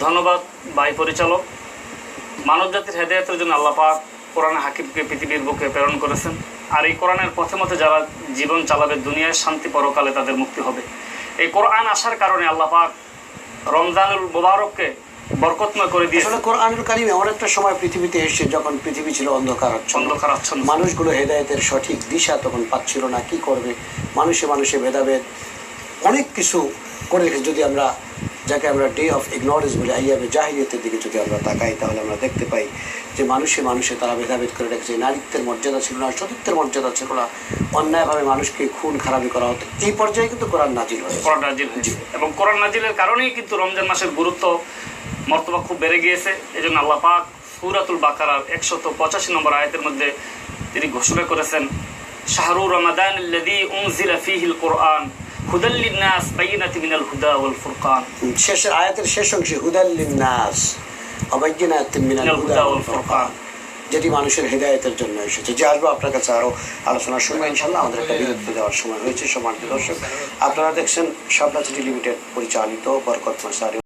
ধন্যবাদ ভাই পরিচালক। মানব জাতির হেদায়েতের জন্য আল্লাহ পাক কোরআনে হাকিমকে পৃথিবীর বুকে প্রেরণ করেছেন। আর এই কোরআনের পথে মতে যারা জীবন চালাবে, দুনিয়ায় শান্তি, পরকালে তাদের মুক্তি হবে। এই কোরআন আসার কারণে আল্লাহ পাক রমজানুল মুবারককে বরকতময় করে দিয়েছে। আসলে কোরআনুল কারীম এমন একটা সময় পৃথিবীতে এসেছে যখন পৃথিবী ছিল অন্ধকারাচ্ছন্ন। মানুষগুলো হেদায়েতের সঠিক দিশা তখন পাচ্ছিল না, কি করবে। মানুষে ভেদাভেদ অনেক কিছু করে রেখেছে। যদি আমরা যাকে আমরা ডে অফ ইগনোরেন্স বলি, আইয়ামে জাহিলিয়াতের দিকে যদি আমরা তাকাই, তাহলে আমরা দেখতে পাই যে মানুষে তারা ভেদাভেদ করে রেখেছে। নারীত্বের মর্যাদা ছিল না, সতীত্বের মর্যাদা ছিল না, অন্যায়ভাবে মানুষকে খুন খারাপি করা হতো। এই পর্যায়ে কিন্তু কোরআন নাজিল হয়েছে। এবং কোরআন নাজিলের কারণেই কিন্তু রমজান মাসের গুরুত্ব মর্তবা খুব বেড়ে গিয়েছে। এই জন্য আল্লাহ পাক সূরাতুল বাকারার 185 নম্বর আয়াতের মধ্যে তিনি ঘোষণা করেছেন, শাহরু রমাদানিল্লাযী উনজিলা ফীহিল কুরআন হুদাল লিন-নাস বায়িনাতিন মিনাল হুদা ওয়াল ফুরকান। শেষের আয়াতের শেষ অংশে হুদাল লিন-নাস ওয়া বায়িনাতিন মিনাল হুদা ওয়াল ফুরকান, যেটি মানুষের হেদায়েতের জন্য এসেছে। যে আসবো আপনার কাছে আরো আলোচনা শুনবো ইনশাআল্লাহ। আমাদের একটা বিরতি দেওয়ার সময় হয়েছে। সম্মানিত দর্শক, আপনারা দেখছেন শাপলা সিটি লিমিটেড পরিচালিত বরকত মাসারি